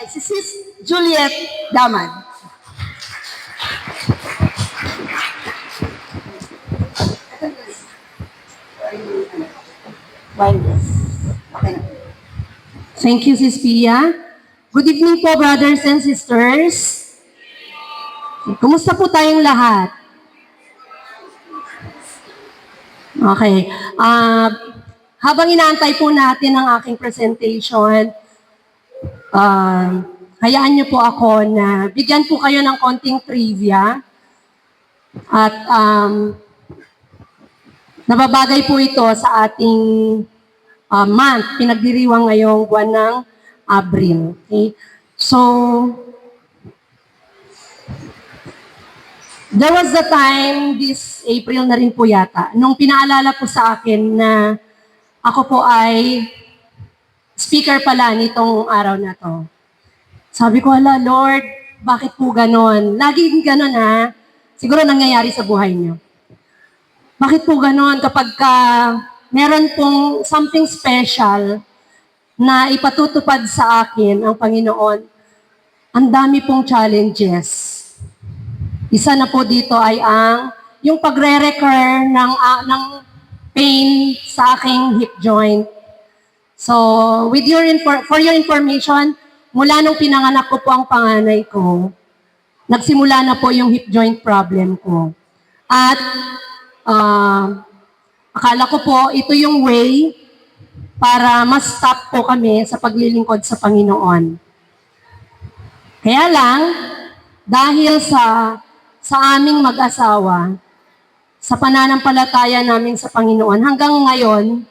ay si Sis Juliet Daman. Thank you, Sis Pia. Good evening po, brothers and sisters. Kumusta po tayong lahat? Okay. Habang inaantay po natin ang aking presentation, hayaan niyo po ako na bigyan po kayo ng konting trivia. At nababagay po ito sa ating month, pinagdiriwang ngayong buwan ng Abril. Okay? So, there was the time, this April na rin po yata, nung pinaalala po sa akin na ako po ay speaker pala nitong araw na to. Sabi ko, hala, Lord, bakit po ganon? Laging ganon ha. Siguro nangyayari sa buhay niyo. Bakit po ganon kapag meron pong something special na ipatutupad sa akin ang Panginoon? Ang dami pong challenges. Isa na po dito ay yung pagre-recur ng pain sa aking hip joint. So, for your information, mula nung pinanganak ko po ang panganay ko, nagsimula na po yung hip joint problem ko. At akala ko po ito yung way para mas stop po kami sa paglilingkod sa Panginoon. Kaya lang, dahil sa aming mag-asawa, sa pananampalataya namin sa Panginoon, hanggang ngayon,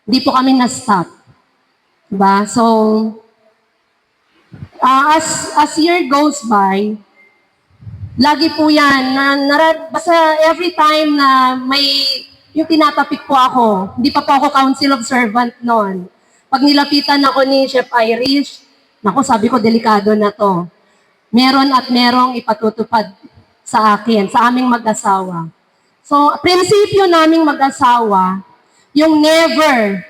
hindi po kami na-stop. Diba? So, as year goes by, lagi po yan, basta every time na may, yung tinatapik po ako, hindi pa po ako council of servant noon. Pag nilapitan ako ni Chef Irish, naku, sabi ko, delikado na to. Meron at merong ipatutupad sa akin, sa aming mag-asawa. So, prinsipyo naming mag-asawa, yung never,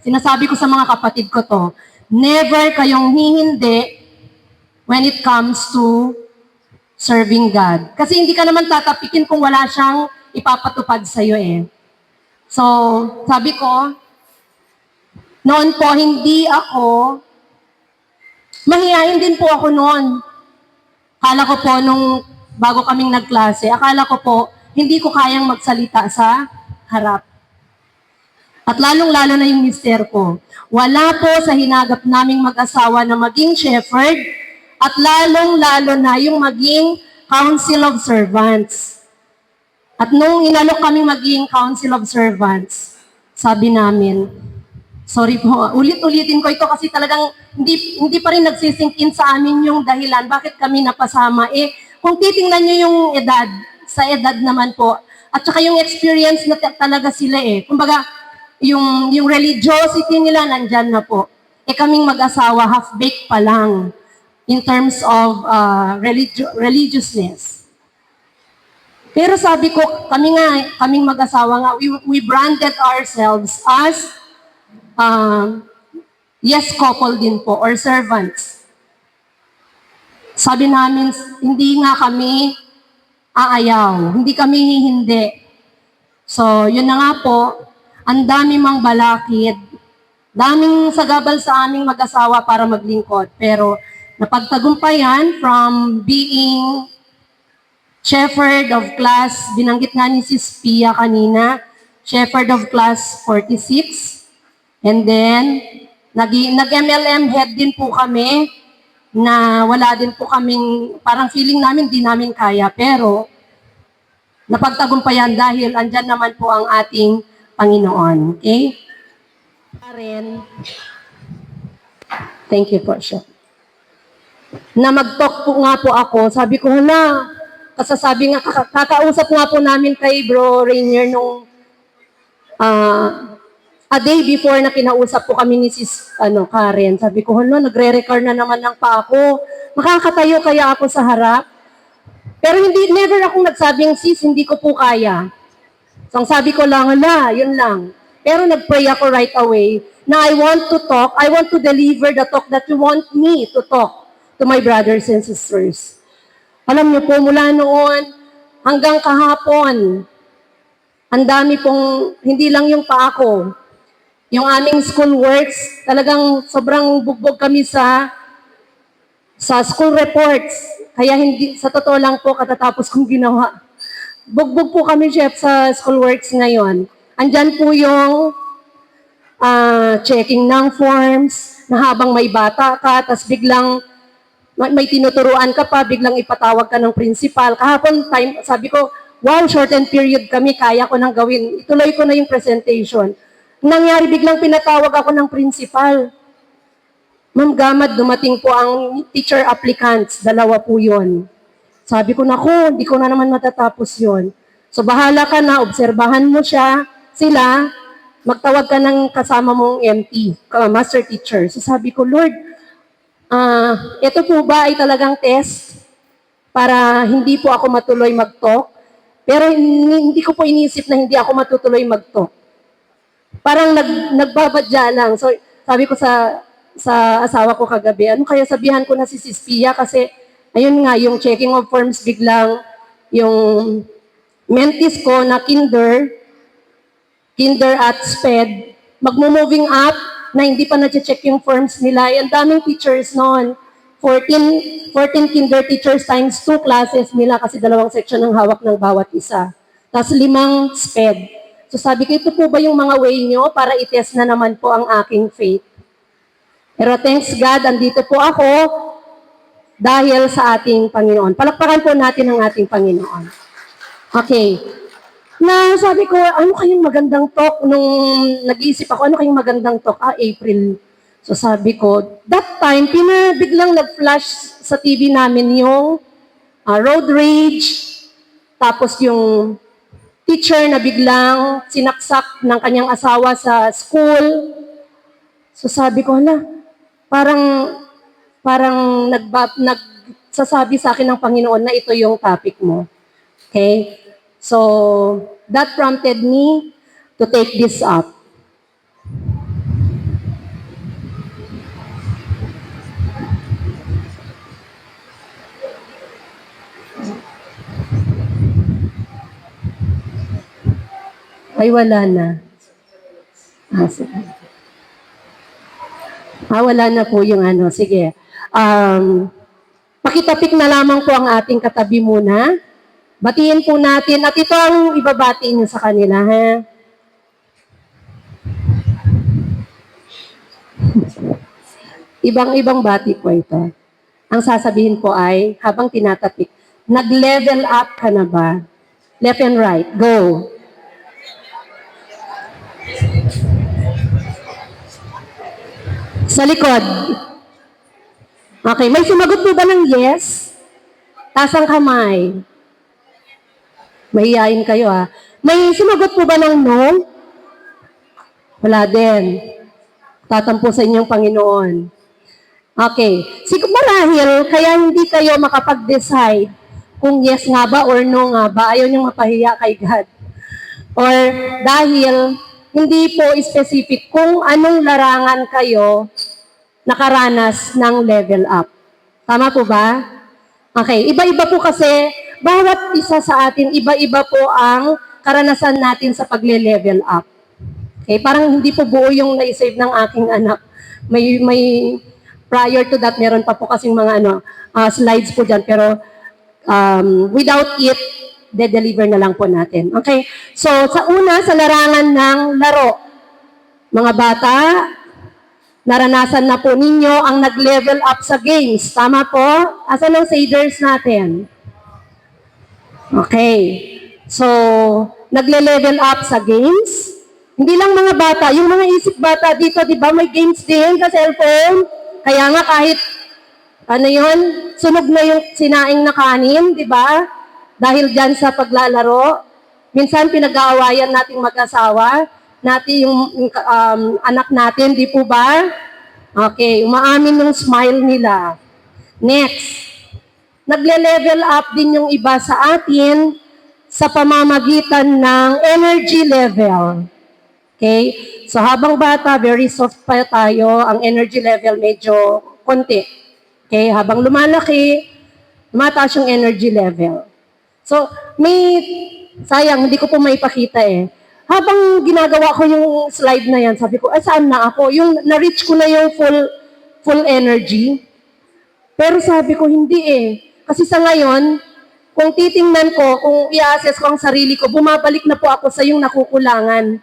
sinasabi ko sa mga kapatid ko to, never kayong hihindi when it comes to serving God. Kasi hindi ka naman tatapikin kung wala siyang ipapatupad sa'yo eh. So, sabi ko, noon po hindi ako, mahihayin din po ako noon. Akala ko po nung bago kaming nagklase, akala ko po, hindi ko kayang magsalita sa harap. At lalong-lalo na yung mister ko. Wala po sa hinagap naming mag-asawa na maging shepherd, at lalong-lalo na yung maging council of servants. At nung inalok kaming maging council of servants, sabi namin, sorry po, ulit-ulitin ko ito kasi talagang hindi pa rin nagsisingkin sa amin yung dahilan bakit kami napasama. Kung titingnan nyo yung edad, sa edad naman po, at saka yung experience na talaga sila kumbaga, yung religiosity nila nandyan na po. Kaming mag-asawa, half-baked pa lang in terms of religiousness. Pero sabi ko, kaming mag-asawa nga, we branded ourselves as yes couple din po, or servants. Sabi namin, hindi nga kami aayaw, hindi kami hihindi. So, yun na nga po, ang dami mang balakid, daming sagabal sa aming mag-asawa para maglingkod. Pero, napagtagumpayan from being shepherd of class, binanggit nga ni Sis Pia kanina, shepherd of class 46. And then, nag-MLM head din po kami, na wala din po kaming, parang feeling namin di namin kaya, pero napagtagumpayan dahil andyan naman po ang ating Panginoon. Okay? Karen, thank you po, Chef. Na mag-talk po nga po ako, sabi ko, hala, kasasabi nga, kakausap nga po namin kay Bro Rainier nung a day before na kinausap po kami ni Sis Karen. Sabi ko, hala, nagre-record na naman ng pa ako. Makakatayo kaya ako sa harap? Pero never akong nagsabing, sis, hindi ko po kaya. So, ang sabi ko lang, hala, yun lang. Pero nag-pray ako right away na I want to talk, I want to deliver the talk that you want me to talk to my brothers and sisters. Alam niyo po, mula noon hanggang kahapon, ang dami pong, hindi lang yung pa ako, yung aming school works, talagang sobrang bugbog kami sa school reports. Kaya hindi, sa totoo lang po, katatapos kong ginawa. Bugbog po kami, Chef, sa school works ngayon. Andyan po yung checking ng forms, na habang may bata ka, tas biglang may tinuturuan ka pa, biglang ipatawag ka ng principal. Kahapon, sabi ko, wow, shortened period kami, kaya ko nang gawin. Ituloy ko na yung presentation. Nangyari, biglang pinatawag ako ng principal. Ma'am Gamad, dumating po ang teacher applicants, 2 po yun. Sabi ko, naku, hindi ko na naman matatapos yun. So bahala ka na, obserbahan mo sila, magtawag ka ng kasama mong MT, master teacher. So sabi ko, Lord, ito po ba ay talagang test para hindi po ako matuloy mag-talk? Pero hindi ko po inisip na hindi ako matutuloy mag-talk. Parang nagbabadya lang. So sabi ko sa asawa ko kagabi, ano kaya sabihan ko na si Sis Pia kasi ayun nga, yung checking of forms biglang yung mentis ko na kinder at SPED, magmo-moving up na hindi pa na-check yung forms nila. Ang daming teachers noon. 14 kinder teachers times 2 classes nila kasi 2 section ang hawak ng bawat isa. Tapos 5 SPED. So sabi ko, ito po ba yung mga way nyo para i-test na naman po ang aking faith? Pero thanks God, andito po ako dahil sa ating Panginoon. Palakpakan po natin ang ating Panginoon. Okay. Na sabi ko, ano kayong magandang talk? Nung nag-iisip ako, ano kayong magandang talk? April. So sabi ko, that time, biglang nag-flash sa TV namin yung road rage, tapos yung teacher na biglang sinaksak ng kanyang asawa sa school. So sabi ko, parang nagsasabi sa akin ng Panginoon na ito yung topic mo. Okay? So, that prompted me to take this up. Ay, wala na. Wala na po yung ano. Sige. Pakitapik na lamang po ang ating katabi muna. Batiin po natin. At ito ang ibabati niyo sa kanila, ha? Ibang-ibang bati po ito. Ang sasabihin po ay, habang tinatapik, nag-level up ka na ba? Left and right. Go. Sa likod. Okay, may sumagot po ba ng yes? Taas ang kamay. Mahihayin kayo ha. May sumagot po ba ng no? Wala din. Tatampo sa inyong Panginoon. Okay. Siguro marahil, kaya hindi kayo makapag-decide kung yes nga ba or no nga ba. Ayaw niyong mapahiya kay God. Or dahil hindi po specific kung anong larangan kayo nakaranas ng level up. Tama po ba? Okay, iba-iba po kasi, bawat isa sa atin, iba-iba po ang karanasan natin sa pagle-level up. Okay, parang hindi po buo yung na-save ng aking anak. May prior to that, meron pa po kasing mga slides po dyan, pero without it, de-deliver na lang po natin. Okay, so sa larangan ng laro, mga bata, naranasan na po ninyo ang nag-level up sa games. Tama po? Asan ang shaders natin? Okay. So, nagle-level up sa games. Hindi lang mga bata, yung mga isip bata dito, di ba, may games din sa cellphone. Kaya nga kahit, sunog na yung sinaing na kanin, di ba? Dahil dyan sa paglalaro. Minsan pinag-aawayan nating mag-asawa, natin yung anak natin, di po ba? Okay, umaamin yung smile nila. Next, nagle-level up din yung iba sa atin sa pamamagitan ng energy level. Okay? So habang bata, very soft pa tayo, ang energy level medyo konti. Okay? Habang lumalaki, mataas yung energy level. So, sayang, hindi ko po maipakita eh. Habang ginagawa ko yung slide na yan, sabi ko, saan na ako? Yung na-reach ko na yung full energy. Pero sabi ko, hindi eh. Kasi sa ngayon, kung titingnan ko, kung i-assess ko ang sarili ko, bumabalik na po ako sa yung nakukulangan.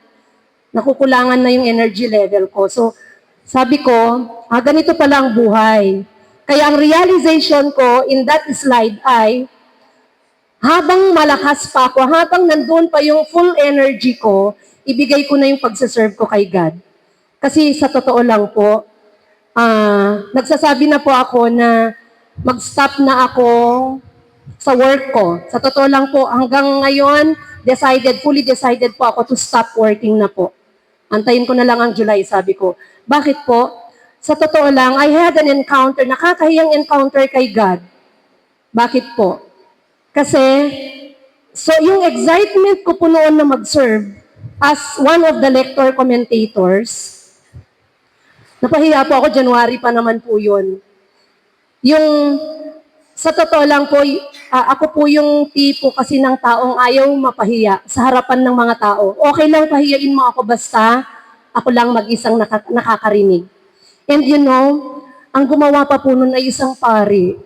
Nakukulangan na yung energy level ko. So, sabi ko, ganito pala ang buhay. Kaya ang realization ko in that slide ay, habang malakas pa ako, habang nandun pa yung full energy ko, ibigay ko na yung pagsaserve ko kay God. Kasi sa totoo lang po, nagsasabi na po ako na mag-stop na ako sa work ko. Sa totoo lang po, hanggang ngayon, fully decided po ako to stop working na po. Antayin ko na lang ang July, sabi ko. Bakit po? Sa totoo lang, I had an encounter, nakakahiyang encounter kay God. Bakit po? Kasi, so yung excitement ko po noon na mag-serve as one of the lector commentators, napahiya po ako, January pa naman po yun. Sa totoo lang po, ako po yung tipo kasi ng taong ayaw mapahiya sa harapan ng mga tao. Okay lang pahiyain mo ako basta ako lang mag-isang nakakarinig. And you know, ang gumawa pa po nun ay isang pari.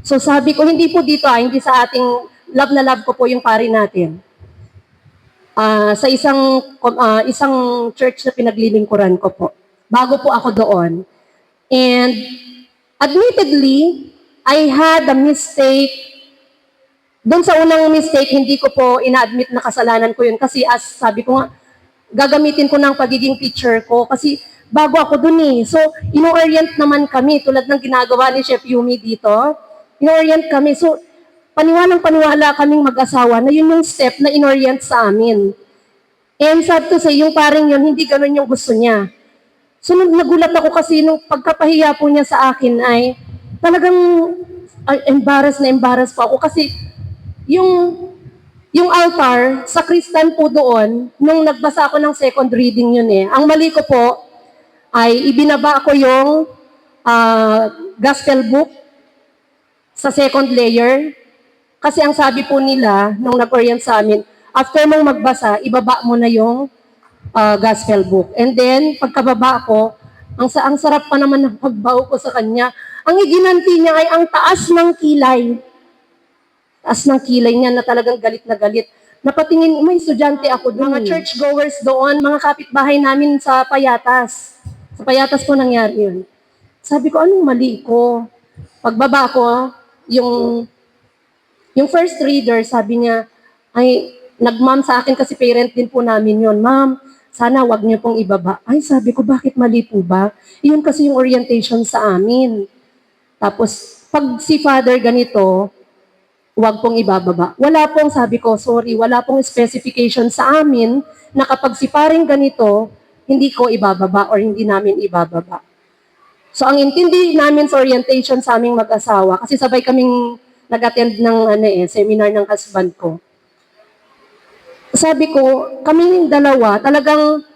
So sabi ko, hindi po dito, hindi sa ating love na love ko po yung pari natin. Sa isang church na pinaglilingkuran ko po. Bago po ako doon. And admittedly, I had a mistake. Doon sa unang mistake, hindi ko po ina-admit na kasalanan ko yun. Kasi as sabi ko nga, gagamitin ko ng pagiging teacher ko. Kasi bago ako doon eh. So, ino-orient naman kami tulad ng ginagawa ni Chef Yumi dito. In-orient kami. So, paniwalang-paniwala kaming mag-asawa na yun yung step na in-orient sa amin. And sad to say, yung paring yun, hindi ganun yung gusto niya. So, nagulat ako kasi nung pagkapahiya po niya sa akin ay talagang embarrassed po ako kasi yung altar, sa Kristan po doon, nung nagbasa ako ng second reading yun eh, ang mali ko po ay ibinaba ko yung gospel book sa second layer. Kasi ang sabi po nila, nung nag-orient sa amin, after mong magbasa, ibaba mo na yung gospel book. And then, pagkababa ko, ang sarap pa naman ng pagbaw ko sa kanya. Ang iginanti niya ay ang taas ng kilay. Taas ng kilay niya na talagang galit na galit. Napatingin, may estudyante ako doon. Mga churchgoers doon, mga kapitbahay namin sa Payatas. Sa Payatas po nangyari yun. Sabi ko, anong mali ko? Pagbaba ko, yung first reader, sabi niya, ay, nag-ma'am sa akin kasi parent din po namin yun. Ma'am, sana wag niyo pong ibaba. Ay, sabi ko, bakit mali po ba? Iyon kasi yung orientation sa amin. Tapos, pag si Father ganito, wag pong ibababa. Wala pong, sabi ko, sorry, wala pong specification sa amin na kapag si paring ganito, hindi ko ibababa or hindi namin ibababa. So, ang intindi namin sa orientation sa aming mag-asawa, kasi sabay kaming nag-attend ng seminar ng husband ko. Sabi ko, kaming dalawa, talagang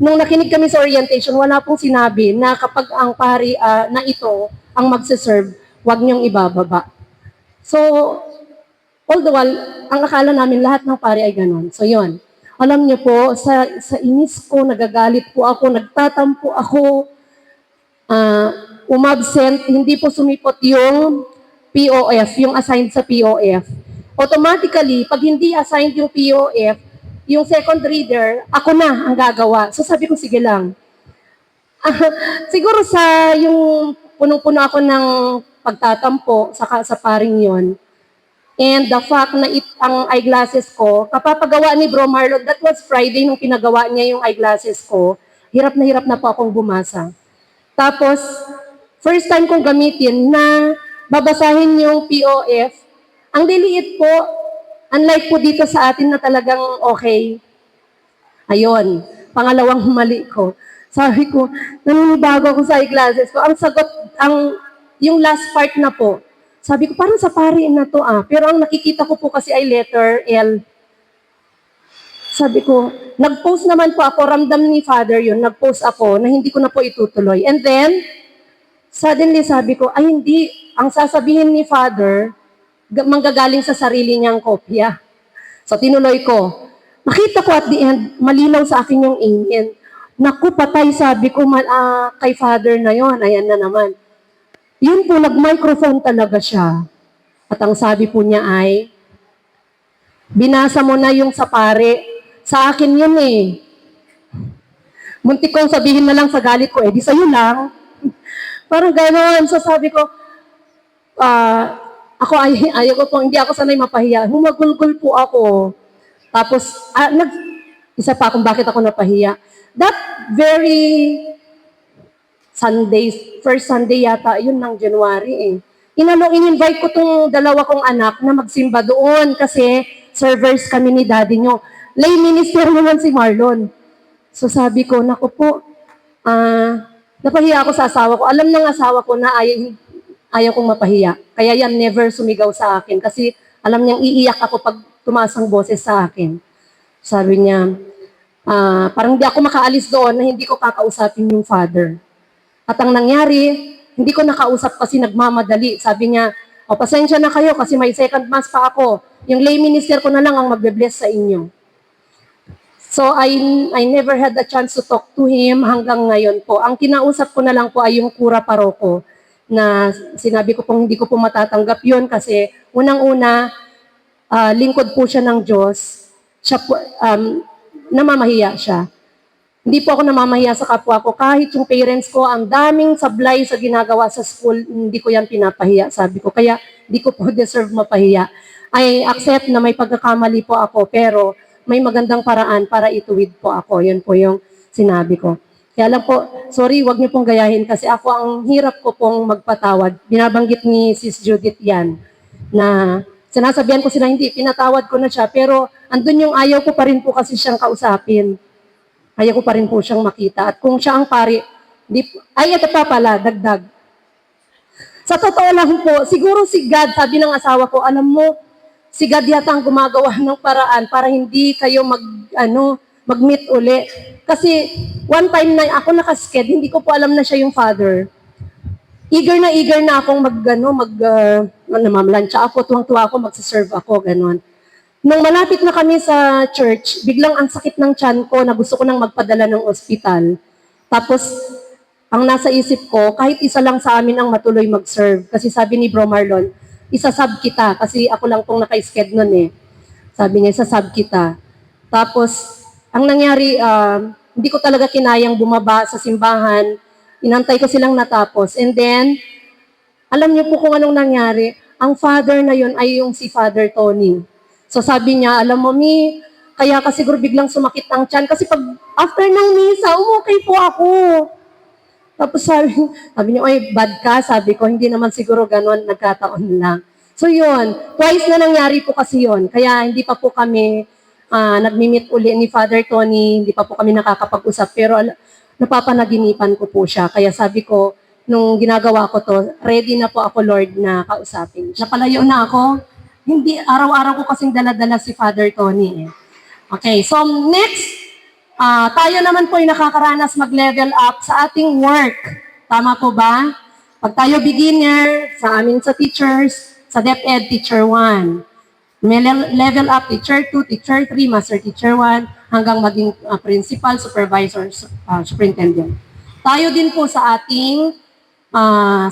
nung nakinig kami sa orientation, wala pong sinabi na kapag ang pari na ito ang magse-serve, wag niyong ibababa. So, all the while, ang akala namin lahat ng pari ay ganon. So, yon. Alam niyo po, sa inis ko, nagagalit po ako, nagtatampo ako, umabsent, hindi po sumipot yung POF, yung assigned sa POF. Automatically, pag hindi assigned yung POF, yung second reader, ako na ang gagawa. So sabi ko, sige lang. Siguro yung punong-puno ako ng pagtatampo sa paring yon. And the fact na ang eyeglasses ko, kapapagawa ni Bro Marlon, that was Friday nung pinagawa niya yung eyeglasses ko, hirap na po akong bumasa. Tapos, first time kong gamitin na babasahin yung POF, ang liliit po, unlike po dito sa atin na talagang okay. Ayun, pangalawang mali ko. Sabi ko, naninibago ako sa eyeglasses ko. Ang sagot, yung last part na po, sabi ko, parang sa pari na to Pero ang nakikita ko po kasi ay letter L. Sabi ko, nag-post naman po ako, ramdam ni Father yun, nag-post ako na hindi ko na po itutuloy. And then, suddenly sabi ko, ay hindi, ang sasabihin ni Father, manggagaling sa sarili niyang kopya. So tinuloy ko. Nakita ko at the end, malinaw sa akin yung amen. Naku, patay, sabi ko kay Father na yon. Ayan na naman. Yun po, nag-microphone talaga siya. At ang sabi po niya ay, binasa mo na yung sa pare. Sa akin yun eh. Muntik kong sabihin na lang sa galit ko, di sa'yo lang. Parang gano'n. So sabi ko, ako ayaw ko po, hindi ako sanay mapahiya. Humagulgol po ako. Tapos, isa pa kung bakit ako napahiya. That very Sunday, first Sunday yata, yun ng January eh. In-invite ko tong dalawa kong anak na magsimba doon kasi servers kami ni daddy nyo. Lay minister naman si Marlon. So sabi ko, naku po, napahiya ako sa asawa ko. Alam ng asawa ko na ayaw kong mapahiya. Kaya yan never sumigaw sa akin kasi alam niyang iiyak ako pag tumaas ang boses sa akin. Sabi niya, parang hindi ako makaalis doon na hindi ko kakausapin yung Father. At ang nangyari, hindi ko nakausap kasi nagmamadali. Sabi niya, pasensya na kayo kasi may second mass pa ako. Yung lay minister ko na lang ang magbe-bless sa inyo. So I never had a chance to talk to him hanggang ngayon po. Ang kinausap ko na lang po ay yung kura paroko na sinabi ko pong hindi ko po matatanggap yun kasi unang-una, lingkod po siya ng Diyos. Siya po, namamahiya siya. Hindi po ako namamahiya sa kapwa ko. Kahit yung parents ko, ang daming sablay sa ginagawa sa school, hindi ko yan pinapahiya, sabi ko. Kaya hindi ko po deserve mapahiya. I accept na may pagkakamali po ako, pero may magandang paraan para ituwid po ako. Yun po yung sinabi ko. Kaya lang po, sorry, wag niyo pong gayahin kasi ako ang hirap ko pong magpatawad. Binabanggit ni Sis Judith yan na sinasabihan ko sila, hindi, pinatawad ko na siya, pero andun yung ayaw ko pa rin po kasi siyang kausapin. Ayaw ko pa rin po siyang makita. At kung siya ang pari, ito pa pala, dagdag. Sa totoo lang po, siguro si God, sabi ng asawa ko, alam mo, si God yata ang gumagawa ng paraan para hindi kayo mag-meet uli. Kasi one time na ako nakasked, hindi ko po alam na siya yung Father. Eager na akong namamlansya ako, tuwang-tuwa ako, magsaserve ako, gano'n. Nung malapit na kami sa church, biglang ang sakit ng tiyan ko na gusto ko nang magpadala ng ospital. Tapos, ang nasa isip ko, kahit isa lang sa amin ang matuloy mag-serve. Kasi sabi ni Bro Marlon, isasab kita, kasi ako lang pong naka-sked nun eh. Sabi niya, isasab kita. Tapos, ang nangyari, hindi ko talaga kinayang bumaba sa simbahan. Inantay ko silang natapos. And then, alam niyo po kung anong nangyari? Ang father na yun ay yung si Father Tony. So sabi niya, alam mo, Mi, kaya ka siguro biglang sumakit ang tiyan. Kasi pag after ng misa, okay po ako. Tapos sabi niya, oy, bad ka. Sabi ko, hindi naman siguro ganon, nagkataon lang. So yun, twice na nangyari po kasi yun. Kaya hindi pa po kami nagmi-meet uli ni Father Tony, hindi pa po kami nakakapag-usap. Pero napapanaginipan ko po siya. Kaya sabi ko, nung ginagawa ko to, ready na po ako, Lord, na kausapin. Napalayo na ako. Hindi, araw-araw ko kasing dala-dala si Father Tony. Okay, so next, tayo naman po ay nakakaranas mag-level up sa ating work. Tama po ba? Pag tayo beginner, sa amin sa teachers, sa DepEd, Teacher 1. May level up, Teacher 2, Teacher 3, Master Teacher 1, hanggang maging Principal, Supervisor, Superintendent. Tayo din po sa ating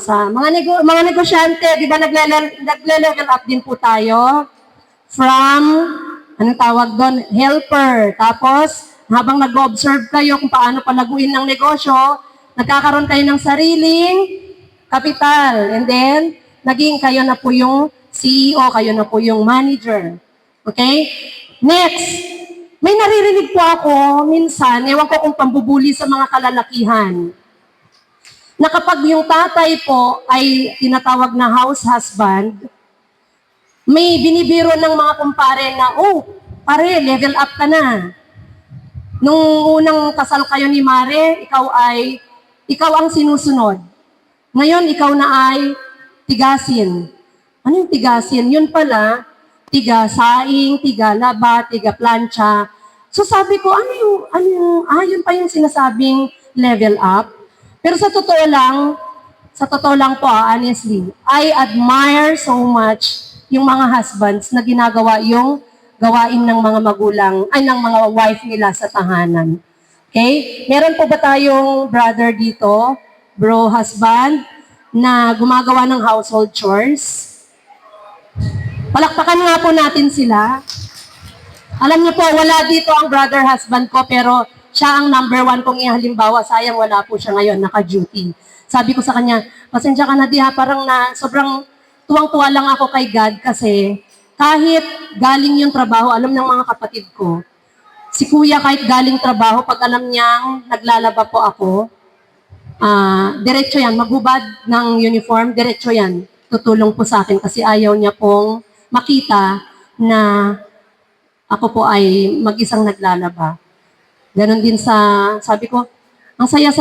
sa mga negosyante, di ba nagle-level up din po tayo from, anong tawag doon, helper. Tapos, habang nag-observe kayo kung paano palaguin ng negosyo, nagkakaroon kayo ng sariling kapital. And then, naging kayo na po yung CEO, kayo na po yung manager. Okay? Next, may naririnig po ako minsan, ewan ko kung pambubuli sa mga kalalakihan, na kapag yung tatay po ay tinatawag na house husband, may binibiro ng mga kumpare na, oh, pare, level up ka na. Nung unang kasal kayo ni Mare, ikaw ang sinusunod. Ngayon, ikaw na ay tigasin. Ano yung tigasin? Yun pala, tiga saing, tiga laba, tiga plancha. So sabi ko, yun pa yung sinasabing level up. Pero sa totoo lang po, honestly, I admire so much yung mga husbands na ginagawa yung gawain ng mga magulang, ng mga wife nila sa tahanan. Okay? Meron po ba tayong brother dito, bro husband, na gumagawa ng household chores? Palakpakan nga po natin sila. Alam niyo po, wala dito ang brother husband ko, pero siya ang number 1 kong ihalimbawa. Sayang wala po siya ngayon, naka-duty. Sabi ko sa kanya, pasensya ka na di ha, parang sobrang tuwang-tuwa lang ako kay God kasi kahit galing yung trabaho, alam ng mga kapatid ko, si kuya kahit galing trabaho, pag alam niyang naglalaba po ako, diretso yan, maghubad ng uniform, diretso yan, tutulong po sa akin kasi ayaw niya pong makita na ako po ay mag-isang naglalaba. Ganon din sabi ko, ang saya.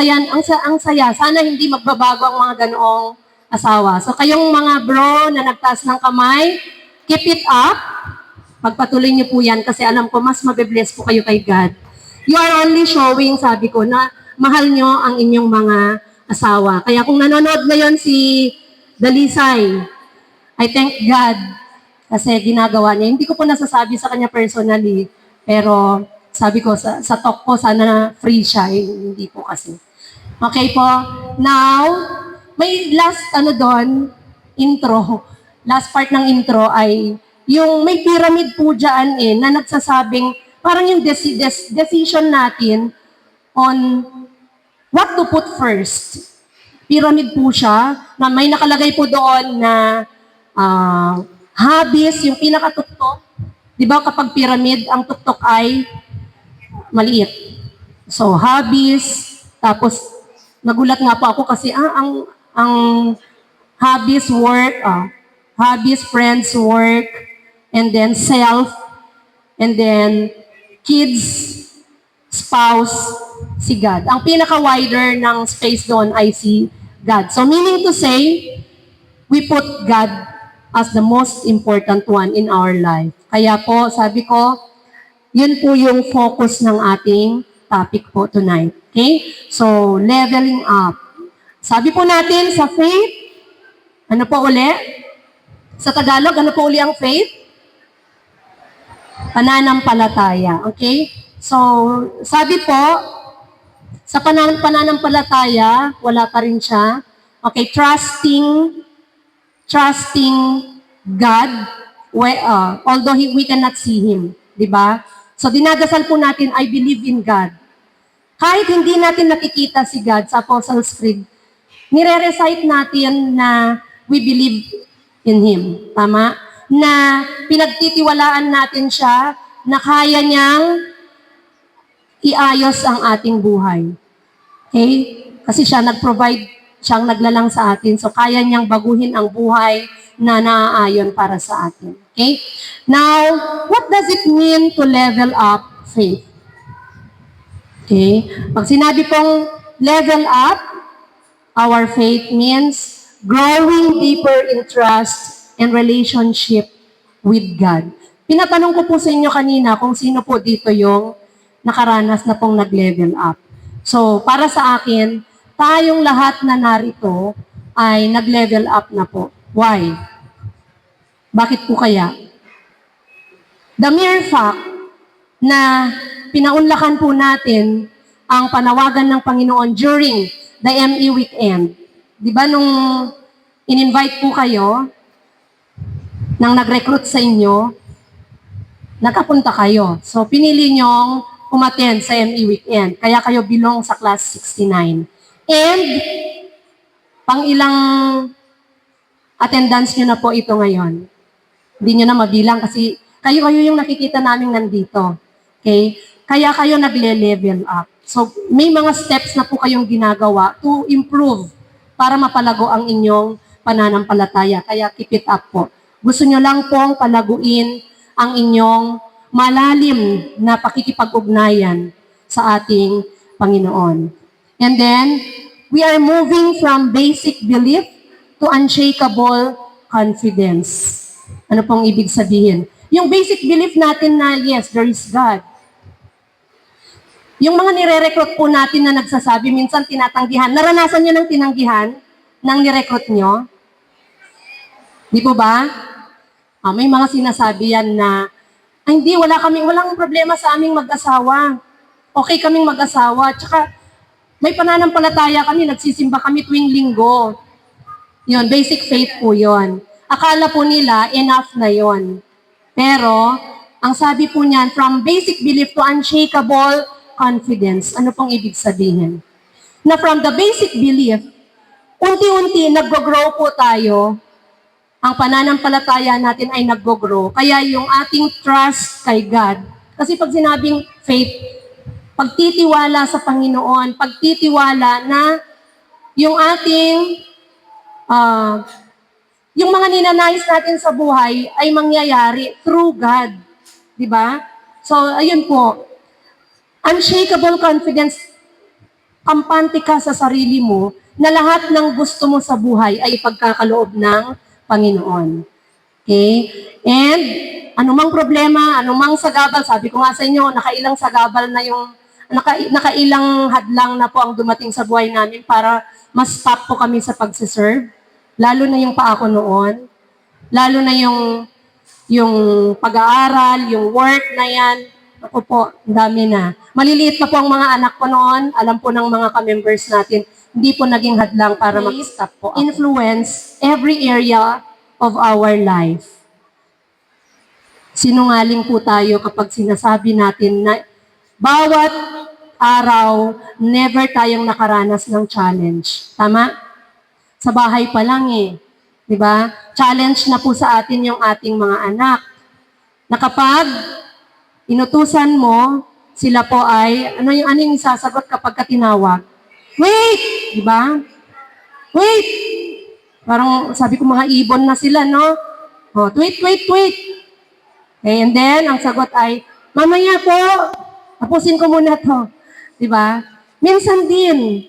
Sana hindi magbabago ang mga ganoong asawa. So kayong mga bro na nagtaas ng kamay, keep it up. Pagpatuloy niyo po yan kasi alam ko mas mabibless po kayo kay God. You are only showing, sabi ko, na mahal nyo ang inyong mga asawa. Kaya kung nanonood ngayon si Dalisay, I thank God kasi ginagawa niya. Hindi ko po nasasabi sa kanya personally, pero sabi ko, sa talk ko, sana free siya. Hindi po kasi. Okay po. Now, may last intro. Last part ng intro ay yung may pyramid po dyan na nagsasabing, parang yung decision natin on what to put first. Pyramid po siya, na may nakalagay po doon na hobbies, yung pinakatuktok. Di ba kapag pyramid, ang tuktok ay maliit. So, hobbies, tapos nagulat nga po ako kasi ang hobbies, friends, work, and then self, and then kids, spouse, si God. Ang pinaka-wider ng space doon ay si God. So, meaning to say, we put God as the most important one in our life. Kaya po, sabi ko, yun po yung focus ng ating topic po tonight. Okay? So, leveling up. Sabi po natin sa faith, ano po uli? Sa Tagalog, ano po uli ang faith? Pananampalataya. Okay? So, sabi po, sa pananampalataya, wala pa rin siya. Okay, trusting God, although we cannot see Him. Diba? So, dinadasal po natin, I believe in God. Kahit hindi natin nakikita si God sa Apostles' Creed, nire-recite natin na we believe in Him. Tama? Na pinagtitiwalaan natin siya, na kaya niyang iayos ang ating buhay. Okay? Kasi siya nag-provide, siyang naglalang sa atin, so kaya niyang baguhin ang buhay na naaayon para sa atin. Okay? Now, what does it mean to level up faith? Okay? Pag sinabi pong level up, our faith means growing deeper in trust and relationship with God. Pinatanong ko po sa inyo kanina kung sino po dito yung nakaranas na pong nag-level up. So, para sa akin, tayong lahat na narito ay nag-level up na po. Why? Bakit po kaya? The mere fact na pinaunlakan po natin ang panawagan ng Panginoon during the ME weekend. Di ba nung in-invite po kayo, nang nag-recruit sa inyo, nakapunta kayo. So, pinili nyong umattend sa ME weekend. Kaya kayo belong sa class 69. And, pang ilang attendance nyo na po ito ngayon. Hindi nyo na mabilang kasi kayo yung nakikita namin nandito. Okay? Kaya kayo nagle-level up. So, may mga steps na po kayong ginagawa to improve para mapalago ang inyong pananampalataya. Kaya keep it up po. Gusto nyo lang pong palaguin ang inyong malalim na pakikipag-ugnayan sa ating Panginoon. And then, we are moving from basic belief to unshakable confidence. Ano pong ibig sabihin? Yung basic belief natin na, yes, there is God. Yung mga nire-recruit po natin na nagsasabi, minsan tinatanggihan. Naranasan nyo ng tinanggihan ng nire-recruit nyo? Di po ba? May mga sinasabi yan na, ay, hindi, walang problema sa aming mag-asawa. Okay kaming mag-asawa. Tsaka, may pananampalataya kami, nagsisimba kami tuwing linggo. Yun, basic faith po yun. Akala po nila, enough na yun. Pero, ang sabi po niyan, from basic belief to unshakable confidence. Ano pong ibig sabihin? Na from the basic belief, unti-unti nag-grow po tayo. Ang pananampalataya natin ay nag-grow. Kaya yung ating trust kay God. Kasi pag sinabing faith, pagtitiwala sa Panginoon, pagtitiwala na yung ating, yung mga ninanais natin sa buhay ay mangyayari through God. Diba? So, ayun po. Unshakable confidence, kampante ka sa sarili mo na lahat ng gusto mo sa buhay ay ipagkakaloob ng Panginoon. Okay? And, anumang problema, anumang sagabal, sabi ko nga sa inyo, nakailang sagabal na yung, nakailang hadlang na po ang dumating sa buhay namin para mas stop po kami sa pagsiserve. Lalo na yung paako noon. Lalo na yung pag-aaral, yung work na yan. Ako po, dami na. Maliliit pa po ang mga anak ko noon. Alam po ng mga ka-members natin, hindi po naging hadlang para mag-stop po ako. Influence every area of our life. Sinungaling po tayo kapag sinasabi natin na bawat araw, never tayong nakaranas ng challenge. Tama? Sa bahay pa lang eh. Diba? Challenge na po sa atin yung ating mga anak. Na kapag inutusan mo, sila po ay, ano yung sasagot kapag tinawag? Wait! Diba? Wait! Parang sabi ko mga ibon na sila, no? Wait. Okay, and then, ang sagot ay, mamaya po, tapusin ko muna to. Diba? Minsan din,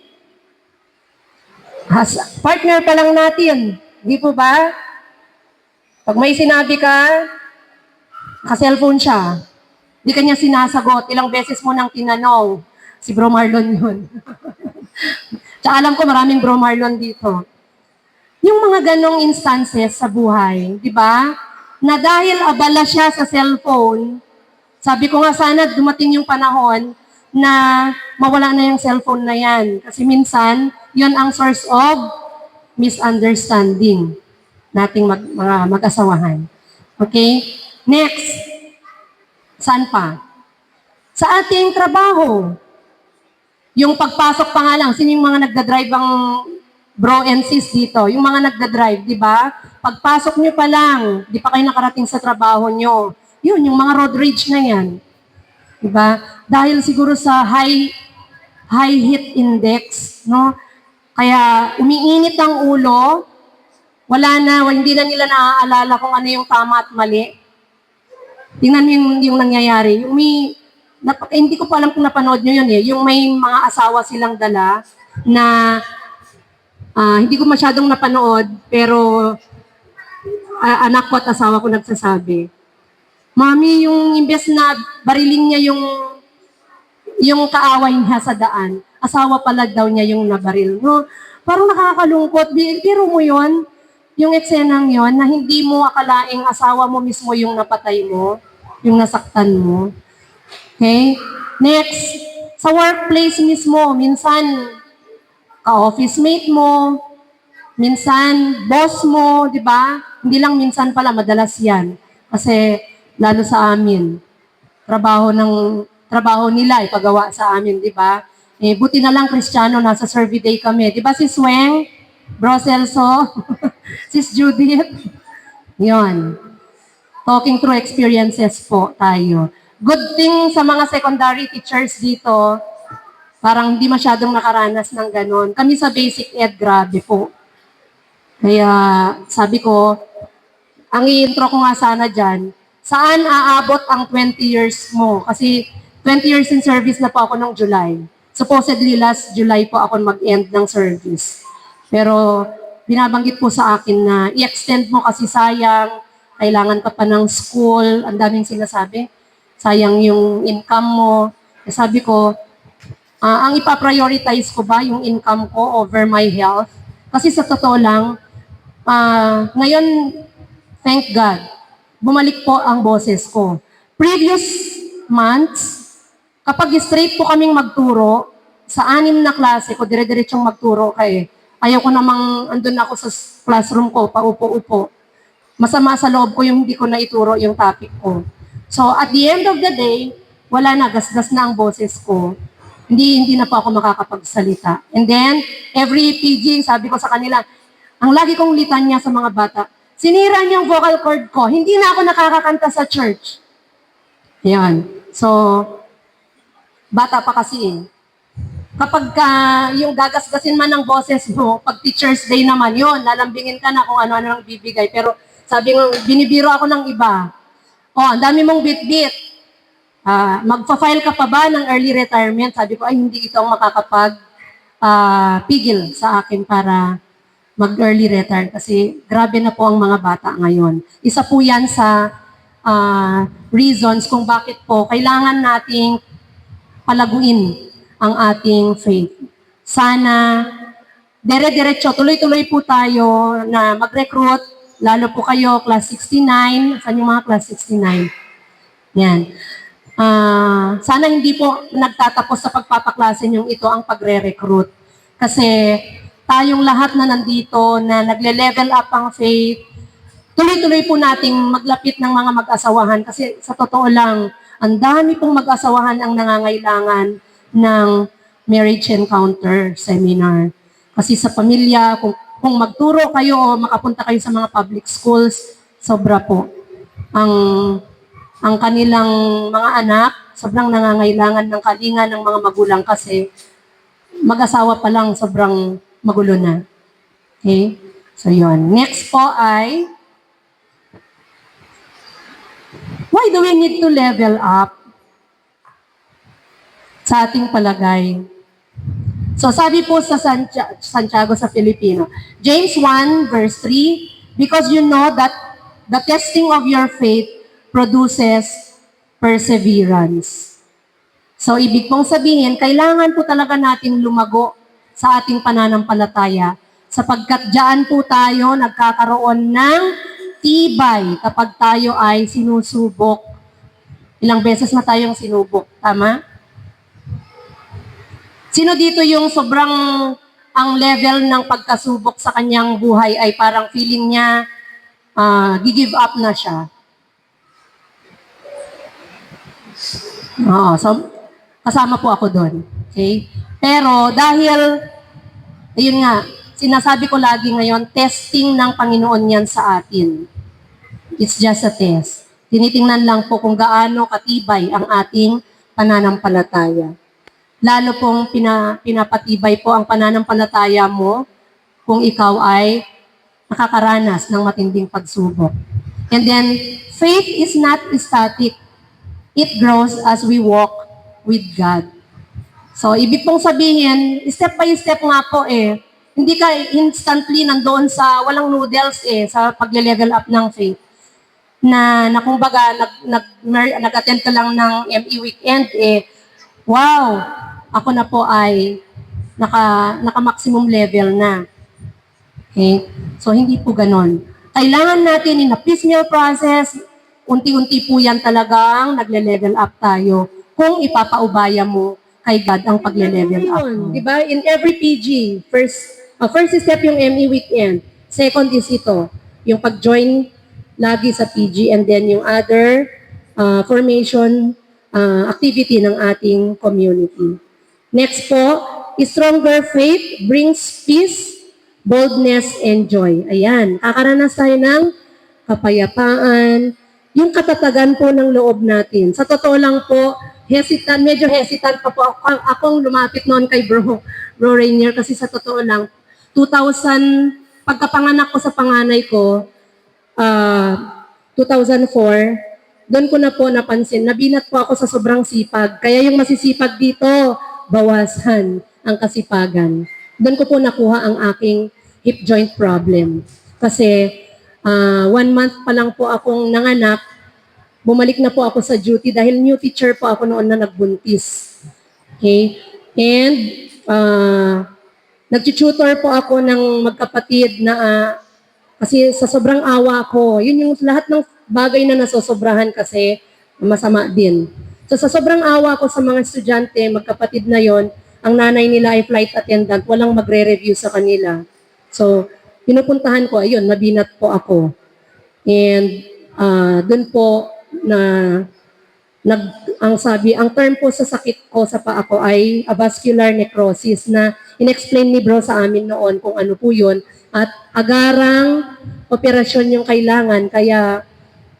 partner pa lang natin, di po ba? Pag may sinabi ka, naka-cellphone siya, di kanya sinasagot, ilang beses mo nang tinanong, si Bro Marlon yun. Tsaka alam ko maraming Bro Marlon dito. Yung mga ganong instances sa buhay, di ba? Na dahil abala siya sa cellphone, sabi ko nga sana dumating yung panahon na mawala na yung cellphone na yan. Kasi minsan, yun ang source of misunderstanding nating mga mag-asawahan. Okay? Next. Saan pa? Sa ating trabaho. Yung pagpasok pa nga lang, sino yung mga nagdadrive ang bro and sis dito? Yung mga nagdadrive, di ba? Pagpasok nyo pa lang, di pa kayo nakarating sa trabaho nyo. Yun, yung mga road rage na yan. Di ba? Dahil siguro sa high heat index, no? Kaya umiinit ang ulo, hindi na nila naaalala kung ano yung tama at mali. Tingnan mo yung nangyayari. Hindi ko pa alam kung napanood nyo yun eh. Yung may mga asawa silang dala na hindi ko masyadong napanood, pero anak ko at asawa ko nagsasabi, Mami, yung imbes na bariling niya yung kaaway niya sa daan, asawa pala daw niya yung nabaril. No? Parang nakakalungkot. Pero mo yun, yung eksenang yon na hindi mo akalaing asawa mo mismo yung napatay mo, yung nasaktan mo. Okay? Next, sa workplace mismo, minsan ka-office mate mo, minsan boss mo, di ba? Hindi lang minsan pala, madalas yan. Kasi lalo sa amin, trabaho nila ipagawa sa amin, di ba? Buti na lang Kristiyano, nasa survey day kami. Di ba si Sweng, Bro Celso, Sis Judith? Yon. Talking through experiences po tayo. Good thing sa mga secondary teachers dito, parang hindi masyadong nakaranas ng ganon. Kami sa basic ed, grabe po. Kaya sabi ko, ang i-intro ko nga sana dyan, saan aabot ang 20 years mo? Kasi 20 years in service na po ako noong July. Supposedly last July po ako mag-end ng service. Pero binabanggit po sa akin na i-extend mo kasi sayang, kailangan ka pa ng school, ang daming sinasabi, sayang yung income mo. Sabi ko, Ang ipaprioritize ko ba yung income ko over my health? Kasi sa totoo lang, ngayon, thank God, bumalik po ang boses ko. Previous months, kapag straight po kaming magturo, sa 6 na klase ko, dire-diretsong magturo kay ayaw ko namang andun ako sa classroom ko, paupo-upo. Masama sa loob ko yung hindi ko naituro yung topic ko. So, at the end of the day, wala na, gasgas na ang boses ko. Hindi na po ako makakapagsalita. And then, every PG, sabi ko sa kanila, ang lagi kong litanya sa mga bata, sinira niyo yung vocal cord ko, hindi na ako nakakakanta sa church. Yan. So, bata pa kasi eh. Kapag yung gagasgasin man ng boses mo, pag Teacher's Day naman yun, lalambingin ka na kung ano-ano nang bibigay. Pero sabi ngo, binibiro ako ng iba. Ang dami mong bit-bit. Magpa-file ka pa ba ng early retirement? Sabi ko, ay hindi ito ang pigil sa akin para mag-early retire kasi grabe na po ang mga bata ngayon. Isa po yan sa reasons kung bakit po kailangan nating palaguin ang ating faith. Sana dire-diretso, tuloy-tuloy po tayo na mag-recruit, lalo po kayo, class 69. Saan yung mga class 69? Yan. Sana hindi po nagtatapos sa pagpapaklase yung ito ang pagre-recruit. Kasi tayong lahat na nandito na nagle-level up ang faith, tuloy-tuloy po nating maglapit ng mga mag-asawahan kasi sa totoo lang, ang dami pong mag-asawahan ang nangangailangan ng marriage encounter seminar. Kasi sa pamilya, kung magturo kayo o makapunta kayo sa mga public schools, sobra po. Ang kanilang mga anak, sobrang nangangailangan ng kalinga ng mga magulang kasi mag-asawa pa lang sobrang magulo na. Okay? So, yun. Next po ay, why do we need to level up sa ating palagay? So, sabi po sa Santiago sa Filipino, James 1 verse 3, because you know that the testing of your faith produces perseverance. So, ibig pong sabihin, kailangan po talaga natin lumago sa ating pananampalataya sapagkat diyan po tayo nagkakaroon ng tibay kapag tayo ay sinusubok. Ilang beses na tayong sinubok, tama? Sino dito yung sobrang ang level ng pagkasubok sa kanyang buhay ay parang feeling niya gi-give up na siya? So, kasama po ako doon. Okay? Pero dahil, ayun nga, sinasabi ko lagi ngayon, testing ng Panginoon yan sa atin. It's just a test. Tinitingnan lang po kung gaano katibay ang ating pananampalataya. Lalo pong pinapatibay po ang pananampalataya mo kung ikaw ay nakakaranas ng matinding pagsubok. And then, faith is not static. It grows as we walk with God. So, ibig pong sabihin, step by step nga po eh. Hindi ka instantly nandoon sa walang noodles eh, sa pagle-level up ng faith. Na kumbaga, nag-attend ka lang ng ME weekend eh, wow, ako na po ay naka-maximum level na. Okay? So, hindi po ganon. Kailangan natin in a piecemeal process, unti-unti po yan talagang nagle-level up tayo kung ipapaubaya mo kay God ang pagle-level up mo. Diba? In every PG, first step yung ME weekend. Second is ito, yung pag-join lagi sa PG and then yung other formation activity ng ating community. Next po, stronger faith brings peace, boldness, and joy. Ayan, kakaranas tayo ng kapayapaan, yung katatagan po ng loob natin. Sa totoo lang po, medyo hesitant pa po akong lumapit noon kay Bro Rainier kasi sa totoo lang, 2000, pagkapanganak ko sa panganay ko, 2004, doon ko na po napansin, nabinat po ako sa sobrang sipag. Kaya yung masisipag dito, bawasan ang kasipagan. Doon ko po nakuha ang aking hip joint problem. Kasi 1 month pa lang po akong nanganak, bumalik na po ako sa duty dahil new teacher po ako noon na nagbuntis. Okay? And nag-tutor po ako ng magkapatid na kasi sa sobrang awa ko, yun yung lahat ng bagay na nasosobrahan kasi masama din. So sa sobrang awa ko sa mga estudyante, magkapatid na yon, ang nanay nila ay flight attendant, walang magre-review sa kanila. So pinupuntahan ko, ayun, nabinat po ako. And dun po na ang sabi, ang term po sa sakit ko sa paa ko ay avascular necrosis na inexplain ni bro sa amin noon kung ano po yun. At agarang operasyon yung kailangan. Kaya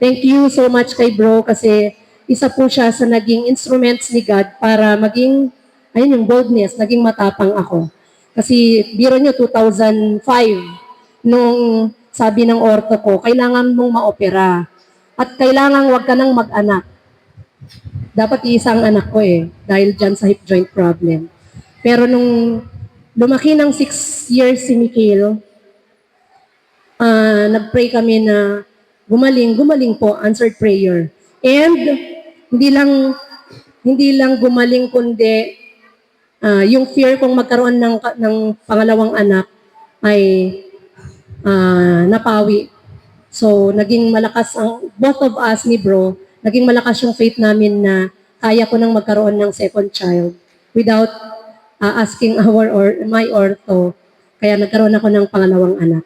thank you so much kay bro kasi isa po siya sa naging instruments ni God para maging, ayun yung boldness, naging matapang ako. Kasi biro nyo, 2005, nung sabi ng orto ko, kailangan mong maopera. At kailangan wag ka nang mag-anak. Dapat isang anak ko dahil dyan sa hip joint problem. Pero nung lumaki ng 6 years si Mikhail, nag-pray kami na gumaling po, answered prayer. And hindi lang gumaling kundi yung fear kong magkaroon ng pangalawang anak ay napawi. So, naging malakas both of us ni bro, naging malakas yung faith namin na kaya ko nang magkaroon ng second child without asking my ortho. Kaya nagkaroon ako ng pangalawang anak.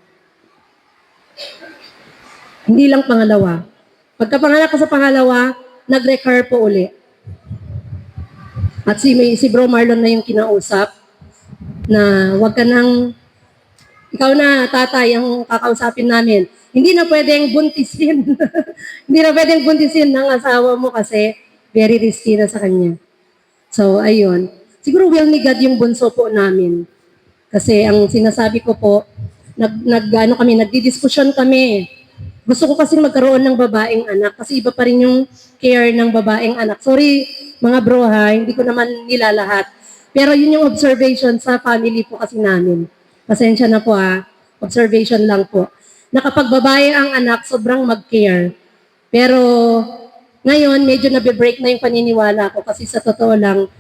Hindi lang pangalawa. Pagkapanganak ko sa pangalawa, nag-recur po uli. At si bro Marlon na yung kinausap na wag ka nang, ikaw na tatay ang kakausapin namin. Hindi na pwedeng buntisin. Hindi na pwedeng buntisin ng asawa mo kasi very risky na sa kanya. So, ayun. Siguro will ni God yung bunso po namin. Kasi ang sinasabi ko po, nagdidiskusyon kami. Gusto ko kasi magkaroon ng babaeng anak kasi iba pa rin yung care ng babaeng anak. Sorry mga bro ha, hindi ko naman nilalahat. Pero yun yung observation sa family po kasi namin. Pasensya na po ha, observation lang po. Na kapag babae ang anak, sobrang mag-care. Pero ngayon, medyo nabe-break na yung paniniwala ko kasi sa totoo lang,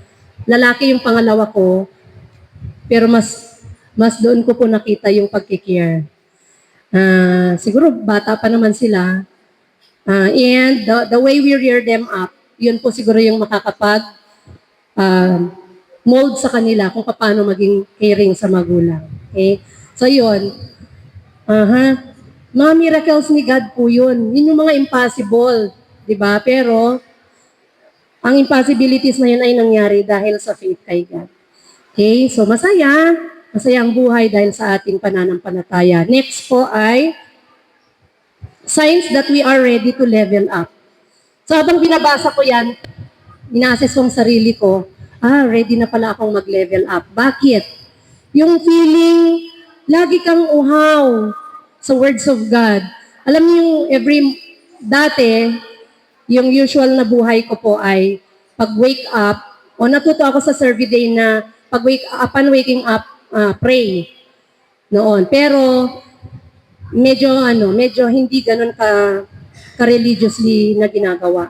lalaki yung pangalawa ko, pero mas doon ko po nakita yung pagkikare. Siguro bata pa naman sila. And the way we rear them up, yun po siguro yung makakapag mold sa kanila kung paano maging caring sa magulang. Okay? So yun. Mga miracles ni God po yun. Yun yung mga impossible. Diba? Pero ang impossibilities na yun ay nangyari dahil sa faith kay God. Okay? So masaya. Masaya ang buhay dahil sa ating pananampalataya. Next po ay signs that we are ready to level up. So habang binabasa ko yan, ina-assess kong sarili ko, ready na pala akong mag-level up. Bakit? Yung feeling, lagi kang uhaw sa words of God. Alam niyo yung dati, yung usual na buhay ko po ay pag-wake up, o natuto ako sa survey day na upon waking up, pray. Noon. Pero, medyo hindi ganun ka-religiously na ginagawa.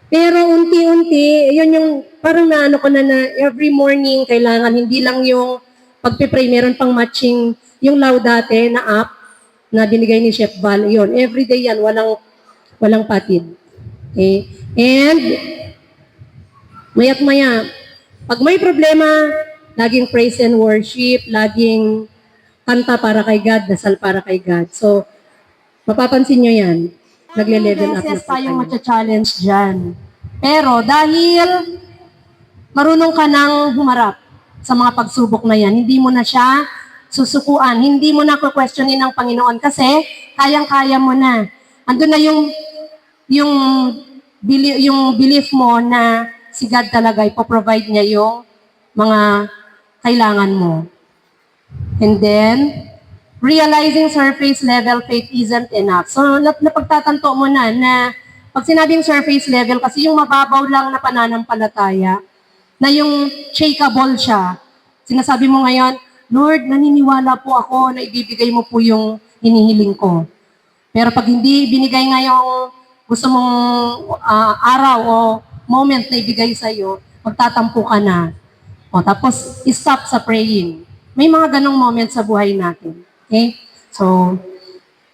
Pero unti-unti, yun yung parang naano ko na every morning kailangan, hindi lang yung pagpe-pray, meron pang matching yung laudate na app na binigay ni Chef Val. Yun, everyday yan, walang patid. Okay? And, maya't maya, pag may problema, laging praise and worship, laging kanta para kay God, dasal para kay God. So, mapapansin nyo yan. Nagle-level up na po tayong matcha-challenge dyan. Pero dahil marunong ka nang humarap sa mga pagsubok na yan, hindi mo na siya susukuan, hindi mo na questionin ng Panginoon kasi kayang-kaya mo na. Andun na yung belief mo na si God talaga ipoprovide niya yung mga kailangan mo. And then, realizing surface level faith isn't enough. So, napagtatanto mo na pag sinabing surface level, kasi yung mababaw lang na pananampalataya, na yung shakeable siya. Sinasabi mo ngayon, Lord, naniniwala po ako na ibibigay mo po yung hinihiling ko. Pero pag hindi binigay ngayong gusto mong araw o moment na ibigay sa'yo, magtatampo ka na. O, tapos, stop sa praying. May mga ganong moments sa buhay natin. Okay? So,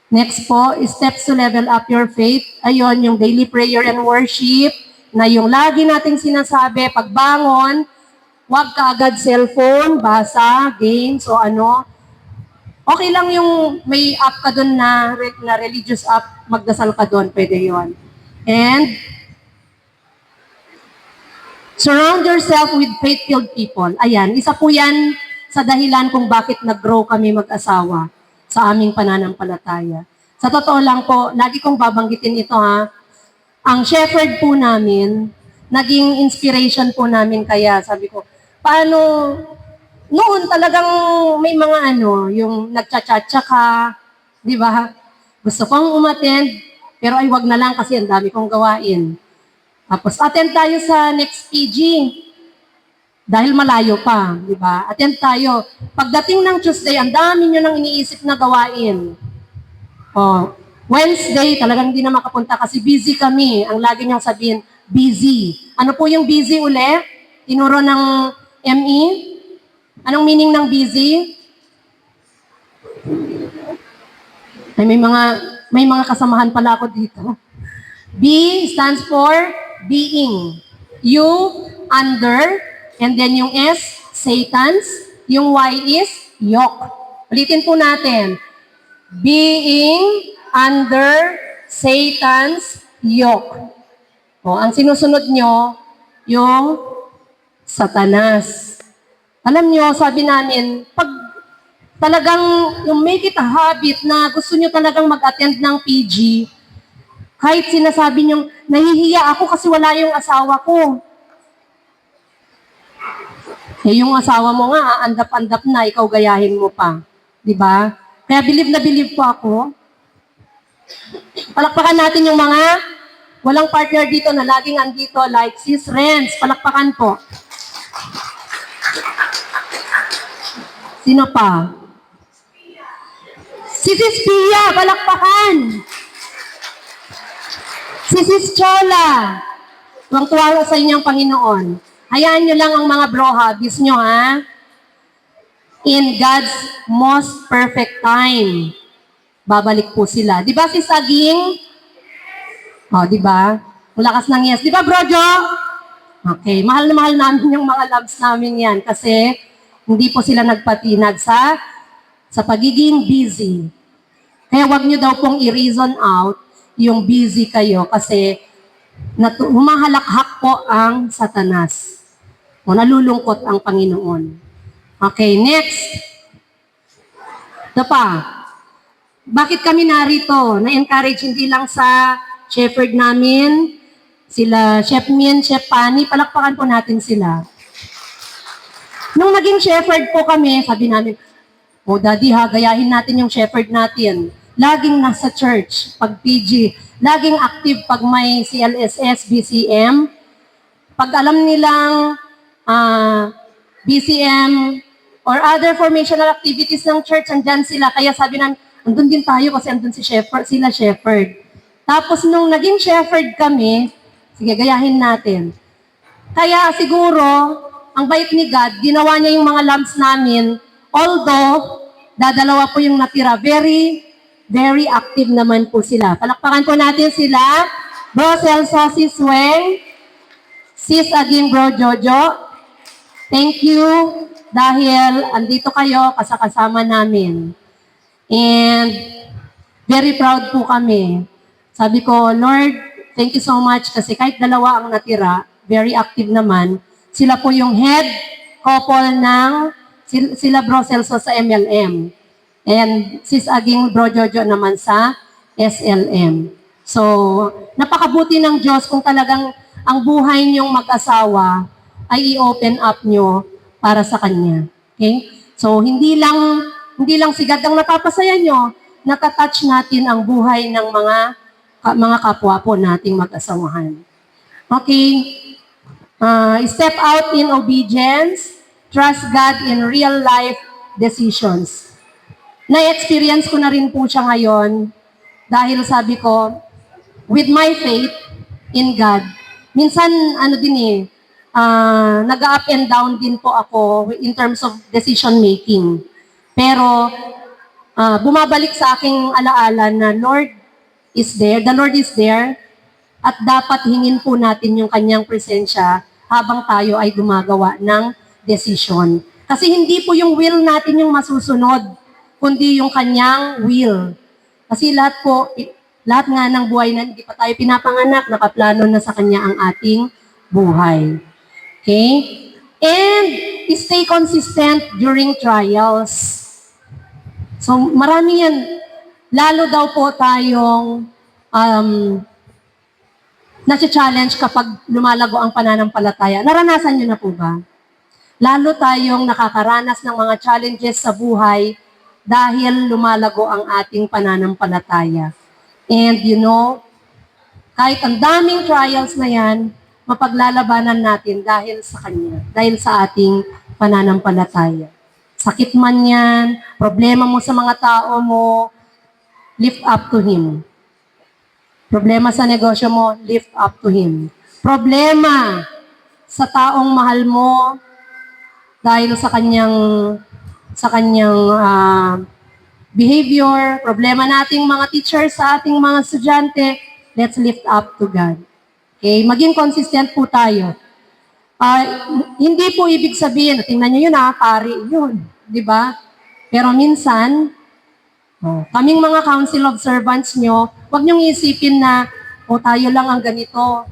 next po, steps to level up your faith. Ayun, yung daily prayer and worship, na yung lagi nating sinasabi, pagbangon, huwag ka agad cellphone, basa, games, o ano. Okay lang yung may app ka doon na religious app, magdasal ka doon, pwede yon. And, surround yourself with faith-filled people. Ayan, isa po yan sa dahilan kung bakit nag-grow kami mag-asawa sa aming pananampalataya. Sa totoo lang po, lagi kong babanggitin ito ha, ang shepherd po namin, naging inspiration po namin kaya sabi ko, paano, noon talagang may mga yung nagchat-chat ka, di ba? Gusto kong umattend, pero ay wag na lang kasi ang dami kong gawain. Tapos attend tayo sa next PG. Dahil malayo pa, di ba? Attend tayo. Pagdating ng Tuesday, ang dami nyo nang iniisip na gawain. Oh, Wednesday, talagang hindi na makapunta kasi busy kami. Ang lagi niyang sabihin, busy. Ano po yung busy uli? Tinuro ng ME? Anong meaning ng busy? Ay, may mga kasamahan pala ako dito. B stands for being. U, under. And then yung S, Satan's. Yung Y is yoke. Ulitin po natin. Being under Satan's yoke. O, ang sinusunod nyo, yung Satanas. Alam nyo, sabi namin, pag talagang yung make it a habit na gusto nyo talagang mag-attend ng PG, kahit sinasabi nyo, nahihiya ako kasi wala yung asawa ko. Eh, yung asawa mo nga, andap-andap na, ikaw gayahin mo pa. Diba? Kaya believe na believe po ako. Palakpakan natin yung mga walang partner dito na laging andito, like Sis Renz. Palakpakan po. Sino pa? Si Sis Pia, palakpakan. Si Sis Chola. Tuwang-tuwa sa inyong Panginoon. Hayaan nyo lang ang mga bro hobbies nyo, ha? In God's most perfect time. Babalik po sila. Di ba si Saging? O, di ba? Ang lakas ng yes. Di ba, Bro Jo? Okay, mahal na mahal namin yung mga loves namin yan kasi hindi po sila nagpatinag sa pagiging busy. Kaya wag nyo daw pong i-reason out yung busy kayo kasi humahalakhak po ang Satanas. O nalulungkot ang Panginoon. Okay, next. Ito pa. Bakit kami narito? Na-encourage hindi lang sa shepherd namin, sila Chef Min, Chef Pani, palakpakan po natin sila. Nung naging shepherd po kami, sabi namin, Daddy ha, gayahin natin yung shepherd natin. Laging nasa church, pag PG. Laging active pag may CLSS, BCM. Pag alam nilang BCM or other formational activities ng church, andyan sila. Kaya sabi namin, andun din tayo kasi andun sila shepherd. Tapos nung naging shepherd kami, sige, gayahin natin. Kaya siguro, ang bait ni God, ginawa niya yung mga lambs namin, although, dadalawa po yung natira. Very, very active naman po sila. Palakpakan po natin sila. Bro Celso, Sis Weng, Sis Aging Bro Jojo. Thank you dahil andito kayo kasama namin. And very proud po kami. Sabi ko, Lord, thank you so much kasi kahit dalawa ang natira, very active naman. Sila po yung head couple ng sila Bro Celso sa MLM. And Sis Aging Bro Jojo naman sa SLM. So, napakabuti ng Diyos kung talagang ang buhay niyong mag-asawa ay i-open up nyo para sa Kanya. Okay? So, hindi lang sigad ang napapasaya nyo, natatouch natin ang buhay ng mga kapwa po nating mag-asawahan. Okay? Step out in obedience, trust God in real life decisions. Na-experience ko na rin po siya ngayon dahil sabi ko, with my faith in God, minsan nag-up and down din po ako in terms of decision making. Pero bumabalik sa aking alaala na Lord is there, the Lord is there, at dapat hingin po natin yung kanyang presensya habang tayo ay gumagawa ng decision. Kasi hindi po yung will natin yung masusunod, kundi yung kanyang will. Kasi lahat nga ng buhay na hindi pa tayo pinapanganak, nakaplano na sa kanya ang ating buhay. Okay? And stay consistent during trials. So marami yan. Lalo daw po tayong nasi-challenge kapag lumalago ang pananampalataya. Naranasan niyo na po ba? Lalo tayong nakakaranas ng mga challenges sa buhay dahil lumalago ang ating pananampalataya. And you know, kahit ang daming trials na yan, mapaglalabanan natin dahil sa Kanya, dahil sa ating pananampalataya. Sakit man yan, problema mo sa mga tao mo, lift up to Him. Problema sa negosyo mo, lift up to Him. Problema sa taong mahal mo, dahil sa kanyang behavior, problema nating mga teachers sa ating mga estudyante, let's lift up to God. Okay? Maging consistent po tayo. Hindi po ibig sabihin, tingnan nyo yun pari yun. Di ba? Pero minsan, kaming mga council of servants nyo, huwag nyong isipin na, tayo lang ang ganito.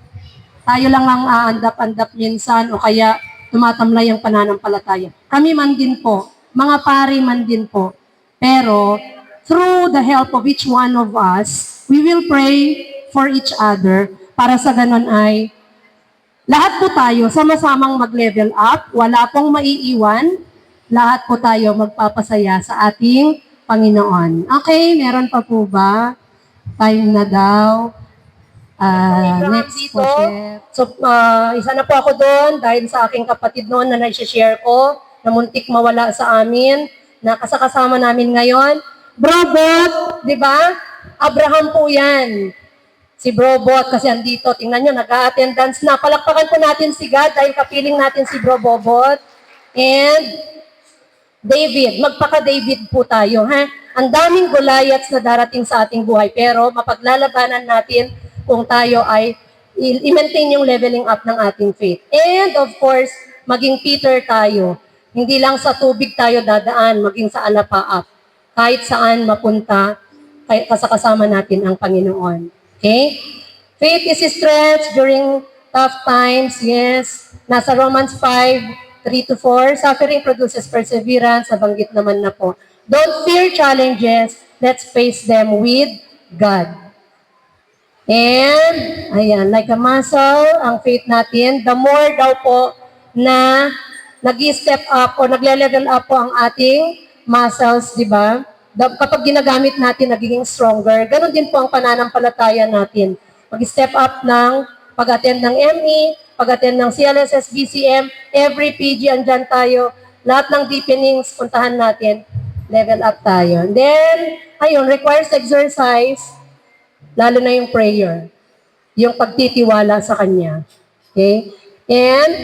Tayo lang ang aandap-andap minsan, o kaya tumatamlay ang pananampalataya. Kami man din po, mga pari man din po. Pero, through the help of each one of us, we will pray for each other para sa ganon ay lahat po tayo sama-samang mag-level up, wala pong maiiwan, lahat po tayo magpapasaya sa ating Panginoon. Okay, meron pa po ba? Time na daw. Next po, Chef. So, isa na po ako doon dahil sa aking kapatid noon na nai-share ko, na muntik mawala sa amin, na kasama namin ngayon. Brobot, di ba? Abraham po yan. Si Brobot kasi andito, tingnan nyo, nag-attendance na. Palakpakan po natin si God dahil kapiling natin si Brobot. And David, magpaka-David po tayo. Ang daming Goliaths na darating sa ating buhay, pero mapaglalabanan natin kung tayo ay i-maintain yung leveling up ng ating faith. And of course, maging Peter tayo. Hindi lang sa tubig tayo dadaan, maging sa alapaap. Kahit saan mapunta, kasama natin ang Panginoon. Okay? Faith is stretched during tough times, yes. Nasa Romans 5:3-4, suffering produces perseverance, nabanggit naman na po. Don't fear challenges, let's face them with God. And, ayan, like a muscle, ang faith natin, the more daw po na nag-step up o nagle-level up po ang ating muscles, di ba? Kapag ginagamit natin, nagiging stronger. Ganon din po ang pananampalataya natin. Mag-step up ng pag-attend ng ME, pag-attend ng CLSS, BCM, every PG, andyan tayo. Lahat ng deepenings, puntahan natin, level up tayo. And then, ayun, requires exercise, lalo na yung prayer, yung pagtitiwala sa Kanya. Okay? And,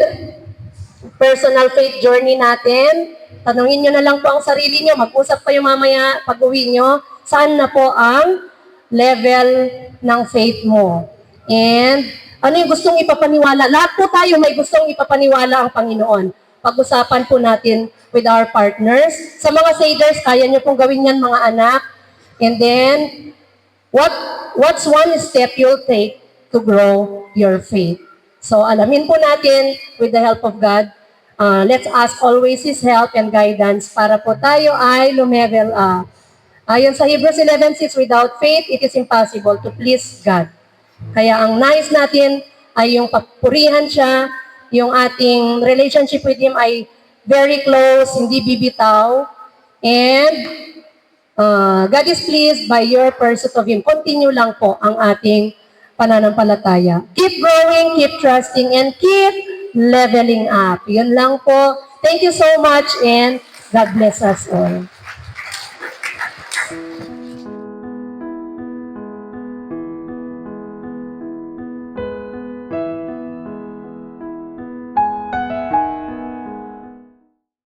personal faith journey natin, tanungin nyo na lang po ang sarili nyo, mag-usap kayo mamaya pag-uwi nyo, saan na po ang level ng faith mo. And, ano yung gustong ipapaniwala? Lahat po tayo may gustong ipapaniwala ang Panginoon. Pag-usapan po natin with our partners. Sa mga sailors, kaya nyo pong gawin yan mga anak. And then, what's one step you'll take to grow your faith? So, alamin po natin with the help of God. Let's ask always His help and guidance para po tayo ay lumevel up. Ayon sa Hebrews 11:6, without faith, it is impossible to please God. Kaya ang nais natin ay yung papurihan siya, yung ating relationship with Him ay very close, hindi bibitaw, and God is pleased by your pursuit of Him. Continue lang po ang ating pananampalataya. Keep growing, keep trusting, and keep leveling up. Yun lang po. Thank you so much, and God bless us all.